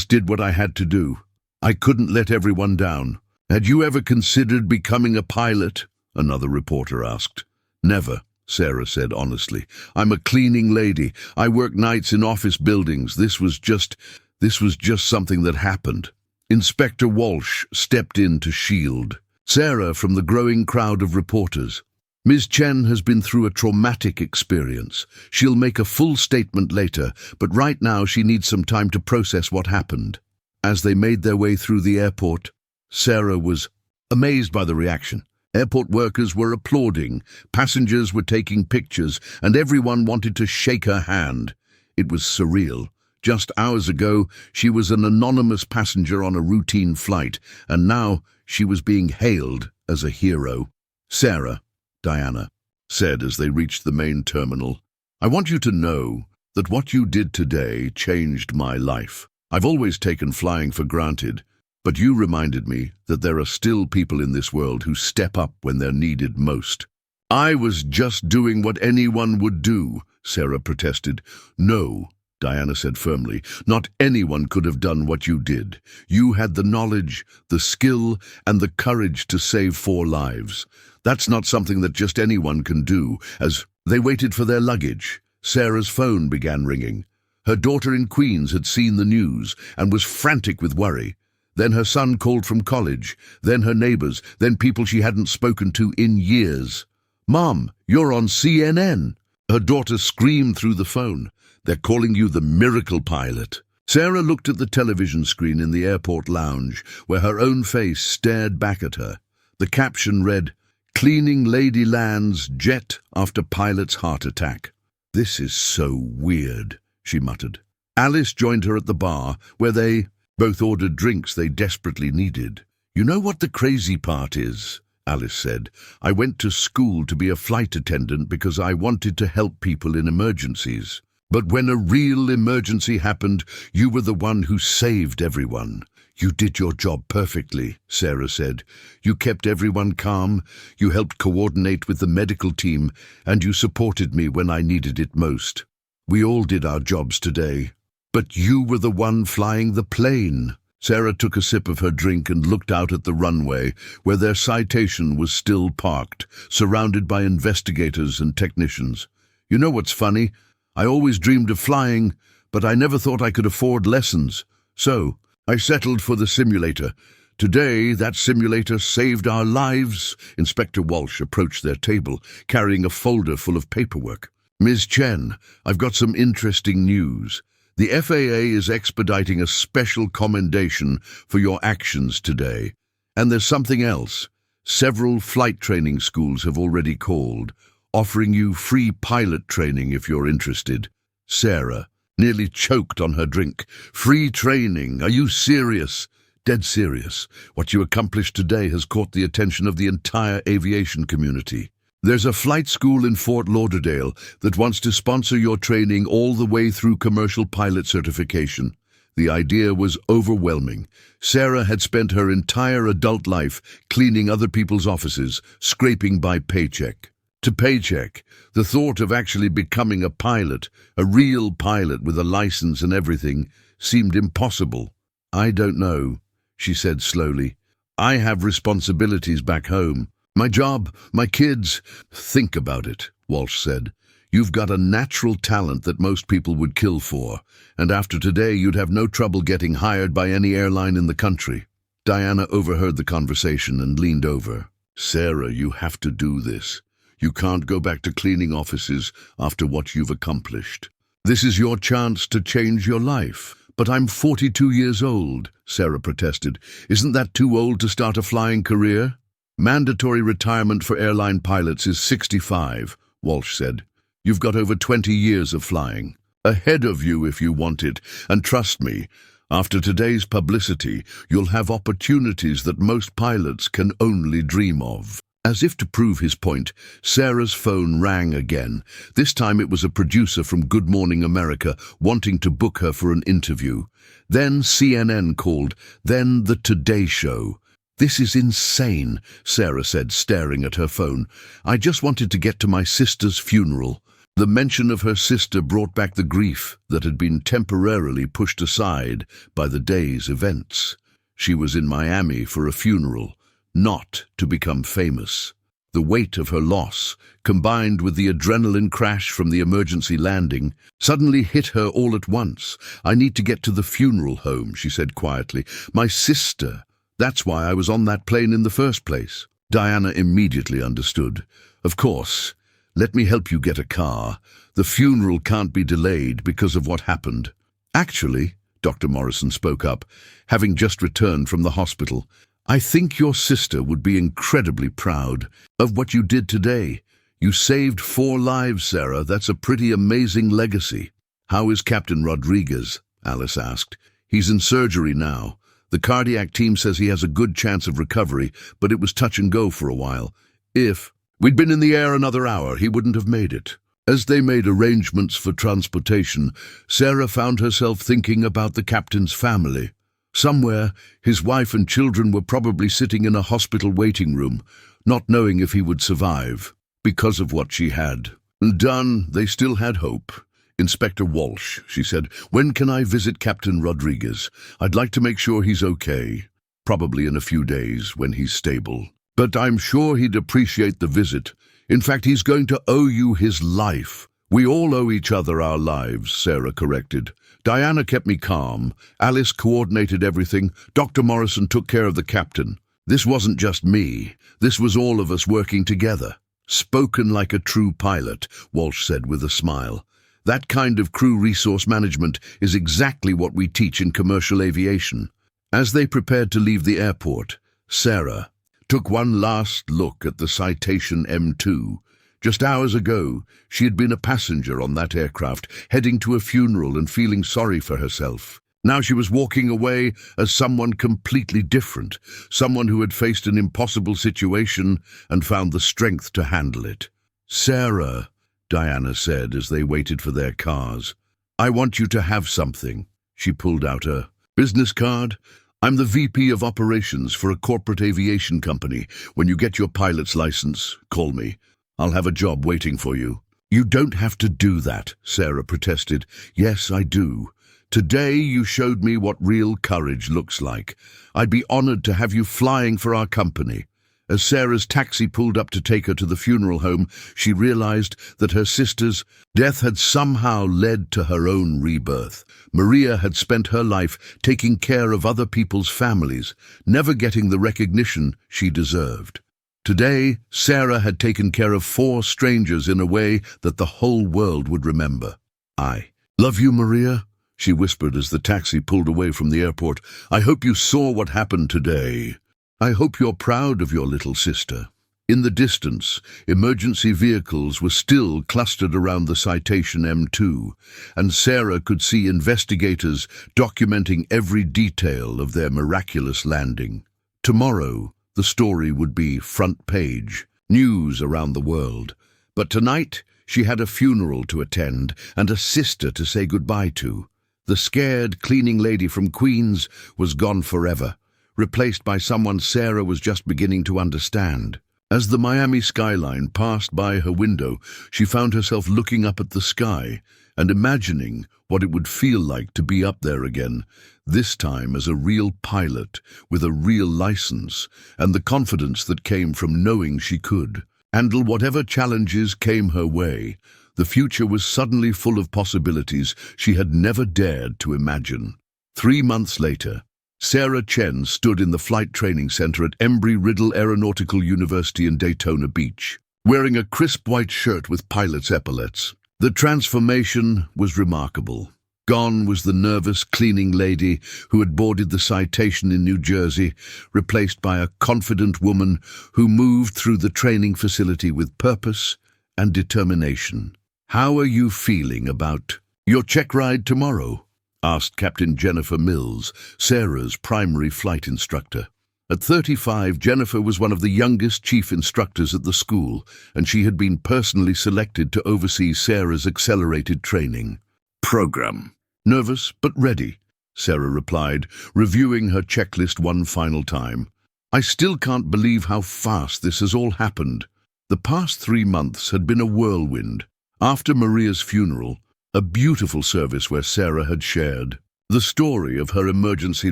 did what I had to do. I couldn't let everyone down. Had you ever considered becoming a pilot? Another reporter asked. Never, Sarah said honestly. I'm a cleaning lady. I work nights in office buildings. This was just something that happened. Inspector Walsh stepped in to shield Sarah from the growing crowd of reporters. Ms. Chen has been through a traumatic experience. She'll make a full statement later, but right now she needs some time to process what happened. As they made their way through the airport, Sarah was amazed by the reaction. Airport workers were applauding, passengers were taking pictures, and everyone wanted to shake her hand. It was surreal. Just hours ago, she was an anonymous passenger on a routine flight, and now she was being hailed as a hero. Sarah, Diana said as they reached the main terminal, I want you to know that what you did today changed my life. I've always taken flying for granted, but you reminded me that there are still people in this world who step up when they're needed most. I was just doing what anyone would do, Sarah protested. No, Diana said firmly, not anyone could have done what you did. You had the knowledge, the skill, and the courage to save 4 lives. That's not something that just anyone can do. As they waited for their luggage, Sarah's phone began ringing. Her daughter in Queens had seen the news and was frantic with worry. Then her son called from college, then her neighbors, then people she hadn't spoken to in years. Mom, you're on CNN. Her daughter screamed through the phone. They're calling you the miracle pilot. Sarah looked at the television screen in the airport lounge, where her own face stared back at her. The caption read, Cleaning lady lands jet after pilot's heart attack. This is so weird, she muttered. Alice joined her at the bar, where they both ordered drinks they desperately needed. You know what the crazy part is? Alice said. I went to school to be a flight attendant because I wanted to help people in emergencies. But when a real emergency happened, you were the one who saved everyone. You did your job perfectly, Sarah said. You kept everyone calm, you helped coordinate with the medical team, and you supported me when I needed it most. We all did our jobs today. But you were the one flying the plane. Sarah took a sip of her drink and looked out at the runway, where their Citation was still parked, surrounded by investigators and technicians. You know what's funny? I always dreamed of flying, but I never thought I could afford lessons. So I settled for the simulator. Today, that simulator saved our lives. Inspector Walsh approached their table, carrying a folder full of paperwork. Ms. Chen, I've got some interesting news. The FAA is expediting a special commendation for your actions today. And there's something else. Several flight training schools have already called, offering you free pilot training if you're interested. Sarah nearly choked on her drink. Free training? Are you serious? Dead serious. What you accomplished today has caught the attention of the entire aviation community. There's a flight school in Fort Lauderdale that wants to sponsor your training all the way through commercial pilot certification. The idea was overwhelming. Sarah had spent her entire adult life cleaning other people's offices, scraping by paycheck to paycheck. The thought of actually becoming a pilot, a real pilot with a license and everything, seemed impossible. I don't know, she said slowly. I have responsibilities back home. My job, my kids. Think about it, Walsh said. You've got a natural talent that most people would kill for, and after today you'd have no trouble getting hired by any airline in the country. Diana overheard the conversation and leaned over. Sarah, you have to do this. You can't go back to cleaning offices after what you've accomplished. This is your chance to change your life. But I'm 42 years old, Sarah protested. Isn't that too old to start a flying career? Mandatory retirement for airline pilots is 65, Walsh said. You've got over 20 years of flying. Ahead of you if you want it, and trust me, after today's publicity, you'll have opportunities that most pilots can only dream of. As if to prove his point, Sarah's phone rang again. This time it was a producer from Good Morning America wanting to book her for an interview. Then CNN called, then the Today Show. This is insane, Sarah said, staring at her phone. I just wanted to get to my sister's funeral. The mention of her sister brought back the grief that had been temporarily pushed aside by the day's events. She was in Miami for a funeral, not to become famous. The weight of her loss, combined with the adrenaline crash from the emergency landing, suddenly hit her all at once. I need to get to the funeral home, she said quietly. My sister. That's why I was on that plane in the first place. Diana immediately understood. Of course. Let me help you get a car. The funeral can't be delayed because of what happened. Actually, Dr. Morrison spoke up, having just returned from the hospital, I think your sister would be incredibly proud of what you did today. You saved 4 lives, Sarah. That's a pretty amazing legacy. How is Captain Rodriguez? Alice asked. He's in surgery now. The cardiac team says he has a good chance of recovery, but it was touch and go for a while. If we'd been in the air another hour, he wouldn't have made it. As they made arrangements for transportation, Sarah found herself thinking about the captain's family. Somewhere, his wife and children were probably sitting in a hospital waiting room, not knowing if he would survive, because of what she had done. They still had hope. Inspector Walsh, she said, when can I visit Captain Rodriguez? I'd like to make sure he's okay. Probably in a few days, when he's stable. But I'm sure he'd appreciate the visit. In fact, he's going to owe you his life. We all owe each other our lives, Sarah corrected. Diana kept me calm. Alice coordinated everything. Dr. Morrison took care of the captain. This wasn't just me. This was all of us working together. Spoken like a true pilot, Walsh said with a smile. That kind of crew resource management is exactly what we teach in commercial aviation. As they prepared to leave the airport, Sarah took one last look at the Citation M2. Just hours ago, she had been a passenger on that aircraft, heading to a funeral and feeling sorry for herself. Now she was walking away as someone completely different, someone who had faced an impossible situation and found the strength to handle it. Sarah, Diana said as they waited for their cars, I want you to have something. She pulled out a business card. I'm the VP of Operations for a corporate aviation company. When you get your pilot's license, call me. I'll have a job waiting for you. You don't have to do that, Sarah protested. Yes, I do. Today you showed me what real courage looks like. I'd be honored to have you flying for our company. As Sarah's taxi pulled up to take her to the funeral home, she realized that her sister's death had somehow led to her own rebirth. Maria had spent her life taking care of other people's families, never getting the recognition she deserved. Today, Sarah had taken care of 4 strangers in a way that the whole world would remember. I love you, Maria, she whispered as the taxi pulled away from the airport. I hope you saw what happened today. I hope you're proud of your little sister. In the distance, emergency vehicles were still clustered around the Citation M2, and Sarah could see investigators documenting every detail of their miraculous landing. Tomorrow, the story would be front page, news around the world. But tonight, she had a funeral to attend and a sister to say goodbye to. The scared cleaning lady from Queens was gone forever, replaced by someone Sarah was just beginning to understand. As the Miami skyline passed by her window, she found herself looking up at the sky and imagining what it would feel like to be up there again, this time as a real pilot with a real license and the confidence that came from knowing she could handle whatever challenges came her way. The future was suddenly full of possibilities she had never dared to imagine. 3 months later, Sarah Chen stood in the flight training center at Embry-Riddle Aeronautical University in Daytona Beach, wearing a crisp white shirt with pilot's epaulets. The transformation was remarkable. Gone was the nervous cleaning lady who had boarded the Citation in New Jersey, replaced by a confident woman who moved through the training facility with purpose and determination. "How are you feeling about your check ride tomorrow?" asked Captain Jennifer Mills, Sarah's primary flight instructor. At 35, Jennifer was one of the youngest chief instructors at the school, and she had been personally selected to oversee Sarah's accelerated training program. "Nervous, but ready," Sarah replied, reviewing her checklist one final time. "I still can't believe how fast this has all happened." The past 3 months had been a whirlwind. After Maria's funeral, a beautiful service where Sarah had shared the story of her emergency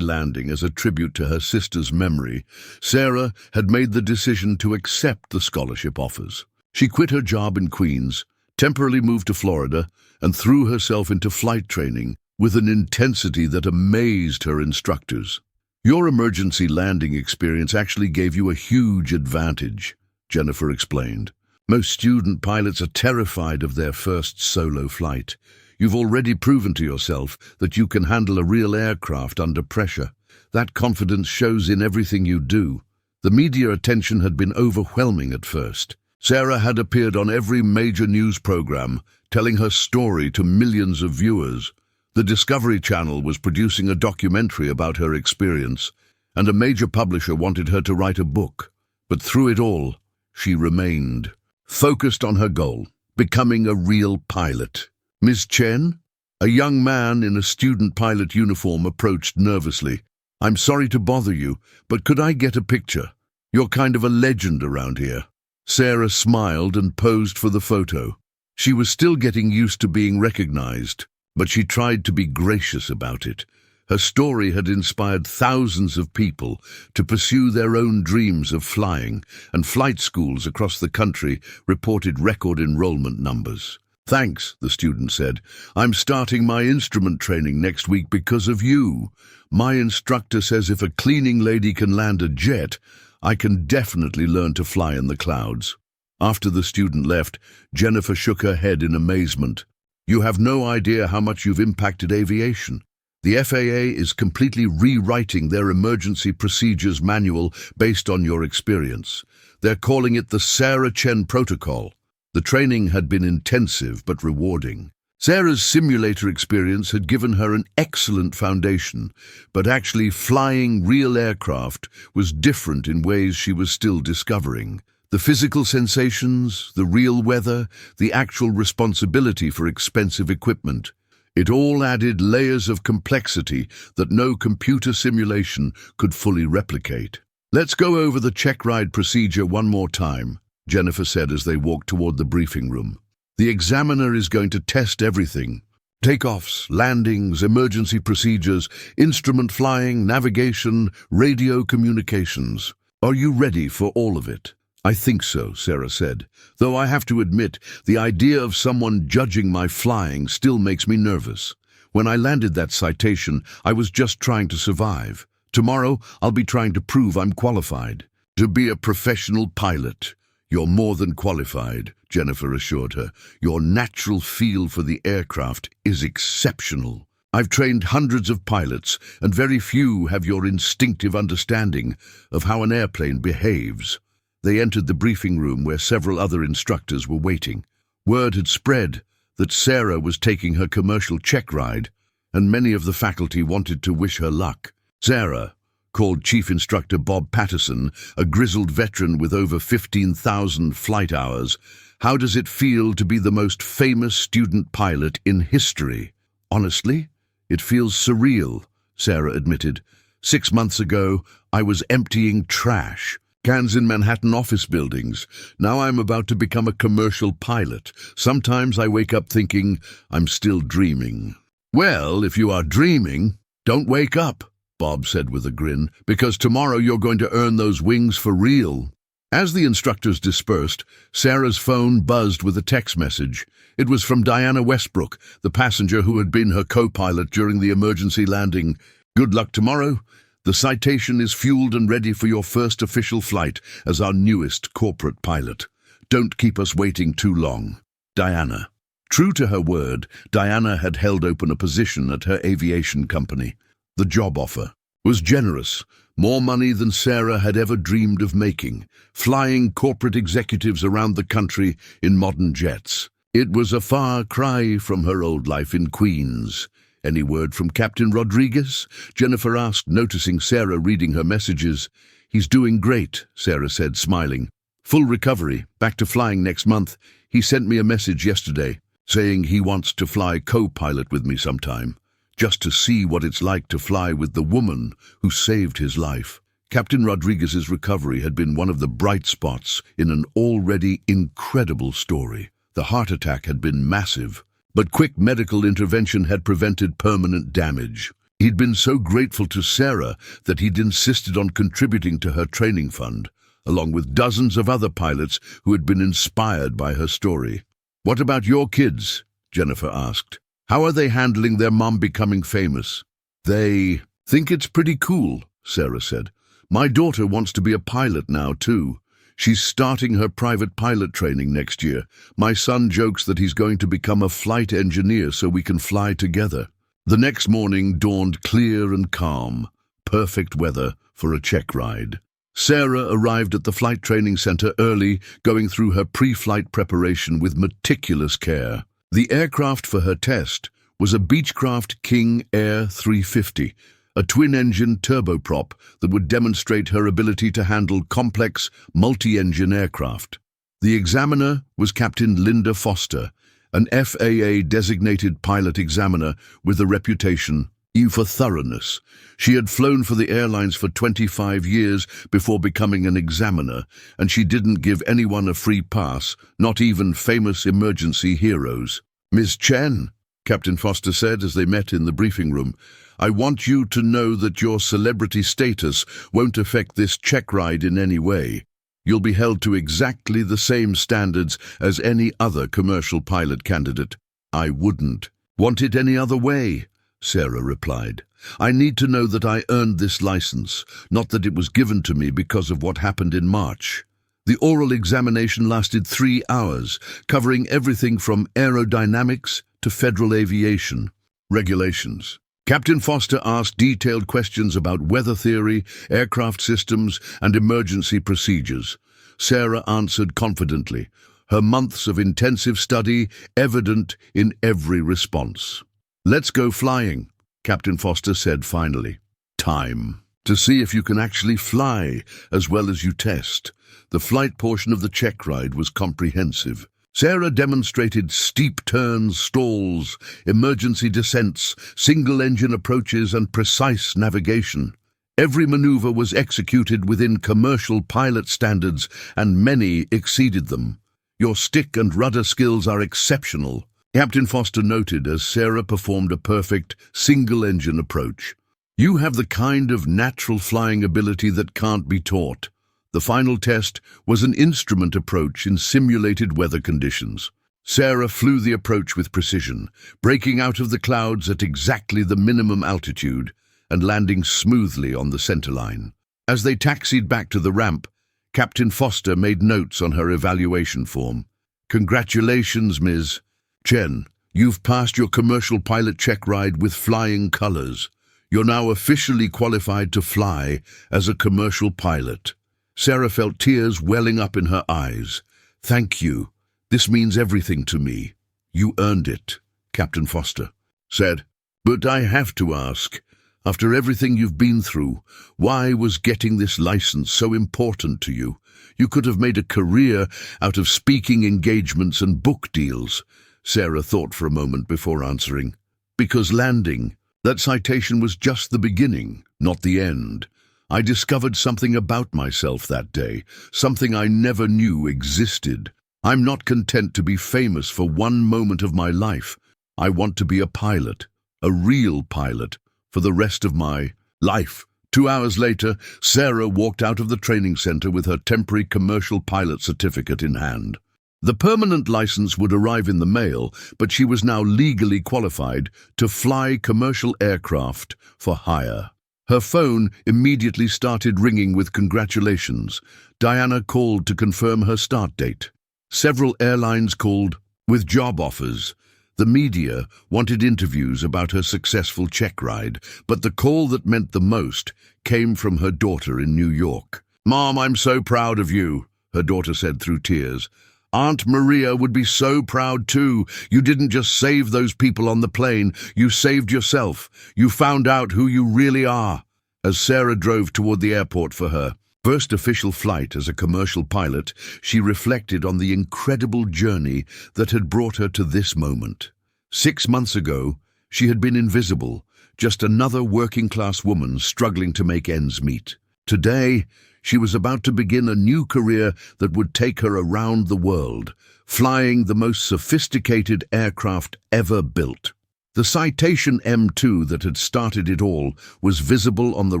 landing as a tribute to her sister's memory, Sarah had made the decision to accept the scholarship offers. She quit her job in Queens, temporarily moved to Florida, and threw herself into flight training with an intensity that amazed her instructors. "Your emergency landing experience actually gave you a huge advantage," Jennifer explained. "Most student pilots are terrified of their first solo flight. You've already proven to yourself that you can handle a real aircraft under pressure. That confidence shows in everything you do." The media attention had been overwhelming at first. Sarah had appeared on every major news program, telling her story to millions of viewers. The Discovery Channel was producing a documentary about her experience, and a major publisher wanted her to write a book. But through it all, she remained focused on her goal, becoming a real pilot. "Miss Chen?" A young man in a student pilot uniform approached nervously. "I'm sorry to bother you, but could I get a picture? You're kind of a legend around here." Sarah smiled and posed for the photo. She was still getting used to being recognized, but she tried to be gracious about it. Her story had inspired thousands of people to pursue their own dreams of flying, and flight schools across the country reported record enrollment numbers. "Thanks," the student said. "I'm starting my instrument training next week because of you. My instructor says if a cleaning lady can land a jet, I can definitely learn to fly in the clouds." After the student left, Jennifer shook her head in amazement. "You have no idea how much you've impacted aviation. The FAA is completely rewriting their emergency procedures manual based on your experience. They're calling it the Sarah Chen Protocol." The training had been intensive but rewarding. Sarah's simulator experience had given her an excellent foundation, but actually flying real aircraft was different in ways she was still discovering. The physical sensations, the real weather, the actual responsibility for expensive equipment. It all added layers of complexity that no computer simulation could fully replicate. "Let's go over the check ride procedure one more time," Jennifer said as they walked toward the briefing room. "The examiner is going to test everything. Takeoffs, landings, emergency procedures, instrument flying, navigation, radio communications. Are you ready for all of it?" "I think so," Sarah said. "Though I have to admit, the idea of someone judging my flying still makes me nervous. When I landed that citation, I was just trying to survive. Tomorrow, I'll be trying to prove I'm qualified." "To be a professional pilot, you're more than qualified," Jennifer assured her. "Your natural feel for the aircraft is exceptional. I've trained hundreds of pilots, and very few have your instinctive understanding of how an airplane behaves." They entered the briefing room where several other instructors were waiting. Word had spread that Sarah was taking her commercial check ride, and many of the faculty wanted to wish her luck. Sarah, called Chief Instructor Bob Patterson, a grizzled veteran with over 15,000 flight hours, "How does it feel to be the most famous student pilot in history?" "Honestly, it feels surreal," Sarah admitted. 6 months ago, I was emptying trash cans in Manhattan office buildings. Now I'm about to become a commercial pilot. Sometimes I wake up thinking I'm still dreaming." "Well, if you are dreaming, don't wake up," Bob said with a grin, "because tomorrow you're going to earn those wings for real." As the instructors dispersed, Sarah's phone buzzed with a text message. It was from Diana Westbrook, the passenger who had been her co-pilot during the emergency landing. "Good luck tomorrow. The Citation is fueled and ready for your first official flight as our newest corporate pilot. Don't keep us waiting too long. Diana." True to her word, Diana had held open a position at her aviation company. The job offer was generous, more money than Sarah had ever dreamed of making, flying corporate executives around the country in modern jets. It was a far cry from her old life in Queens. "Any word from Captain Rodriguez?" Jennifer asked, noticing Sarah reading her messages. "He's doing great," Sarah said, smiling. "Full recovery, back to flying next month. He sent me a message yesterday, saying he wants to fly co-pilot with me sometime, just to see what it's like to fly with the woman who saved his life." Captain Rodriguez's recovery had been one of the bright spots in an already incredible story. The heart attack had been massive, but quick medical intervention had prevented permanent damage. He'd been so grateful to Sarah that he'd insisted on contributing to her training fund, along with dozens of other pilots who had been inspired by her story. "What about your kids?" Jennifer asked. "How are they handling their mom becoming famous?" "They think it's pretty cool," Sarah said. "My daughter wants to be a pilot now, too. She's starting her private pilot training next year. My son jokes that he's going to become a flight engineer so we can fly together." The next morning dawned clear and calm, perfect weather for a check ride. Sarah arrived at the flight training center early, going through her pre-flight preparation with meticulous care. The aircraft for her test was a Beechcraft King Air 350, a twin-engine turboprop that would demonstrate her ability to handle complex, multi-engine aircraft. The examiner was Captain Linda Foster, an FAA-designated pilot examiner with a reputation for thoroughness. She had flown for the airlines for 25 years before becoming an examiner, and she didn't give anyone a free pass, not even famous emergency heroes. "Miss Chen," Captain Foster said as they met in the briefing room, "I want you to know that your celebrity status won't affect this check ride in any way. You'll be held to exactly the same standards as any other commercial pilot candidate." "I wouldn't want it any other way," Sarah replied. "I need to know that I earned this license, not that it was given to me because of what happened in March." The oral examination lasted 3 hours, covering everything from aerodynamics to federal aviation regulations. Captain Foster asked detailed questions about weather theory, aircraft systems, and emergency procedures. Sarah answered confidently, her months of intensive study evident in every response. "Let's go flying," Captain Foster said finally. "Time to see if you can actually fly as well as you test." The flight portion of the check ride was comprehensive. Sarah demonstrated steep turns, stalls, emergency descents, single-engine approaches, and precise navigation. Every maneuver was executed within commercial pilot standards, and many exceeded them. "Your stick and rudder skills are exceptional," Captain Foster noted as Sarah performed a perfect single-engine approach. "You have the kind of natural flying ability that can't be taught." The final test was an instrument approach in simulated weather conditions. Sarah flew the approach with precision, breaking out of the clouds at exactly the minimum altitude and landing smoothly on the centerline. As they taxied back to the ramp, Captain Foster made notes on her evaluation form. "Congratulations, Ms. Chen. You've passed your commercial pilot check ride with flying colors. You're now officially qualified to fly as a commercial pilot." Sarah felt tears welling up in her eyes. "Thank you. This means everything to me." "You earned it," Captain Foster said. "But I have to ask, after everything you've been through, why was getting this license so important to you? You could have made a career out of speaking engagements and book deals." Sarah thought for a moment before answering. "Because landing that citation was just the beginning, not the end. I discovered something about myself that day, something I never knew existed. I'm not content to be famous for one moment of my life. I want to be a pilot, a real pilot, for the rest of my life." 2 hours later, Sarah walked out of the training center with her temporary commercial pilot certificate in hand. The permanent license would arrive in the mail, but she was now legally qualified to fly commercial aircraft for hire. Her phone immediately started ringing with congratulations. Diana called to confirm her start date. Several airlines called With job offers, the media wanted interviews about her successful check ride, but the call that meant the most came from her daughter in New York. "Mom, I'm so proud of you," her daughter said through tears. "Aunt Maria would be so proud too. You didn't just save those people on the plane, you saved yourself. You found out who you really are." As Sarah drove toward the airport for her first official flight as a commercial pilot, she reflected on the incredible journey that had brought her to this moment. 6 months ago, she had been invisible, just another working-class woman struggling to make ends meet. Today, she was about to begin a new career that would take her around the world, flying the most sophisticated aircraft ever built. The Citation M2 that had started it all was visible on the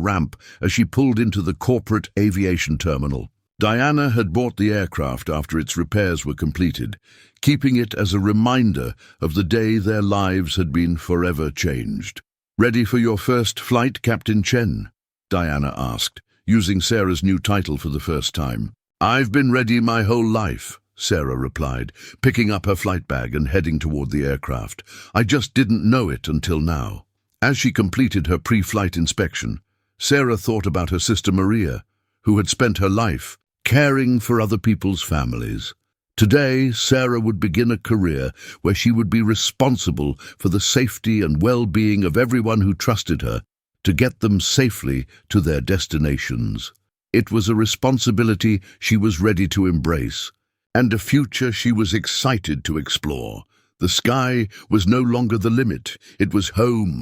ramp as she pulled into the corporate aviation terminal. Diana had bought the aircraft after its repairs were completed, keeping it as a reminder of the day their lives had been forever changed. "Ready for your first flight, Captain Chen?" Diana asked, using Sarah's new title for the first time. "I've been ready my whole life," Sarah replied, picking up her flight bag and heading toward the aircraft. "I just didn't know it until now." As she completed her pre-flight inspection, Sarah thought about her sister Maria, who had spent her life caring for other people's families. Today, Sarah would begin a career where she would be responsible for the safety and well-being of everyone who trusted her to get them safely to their destinations. It was a responsibility she was ready to embrace, and a future she was excited to explore. The sky was no longer the limit, it was home,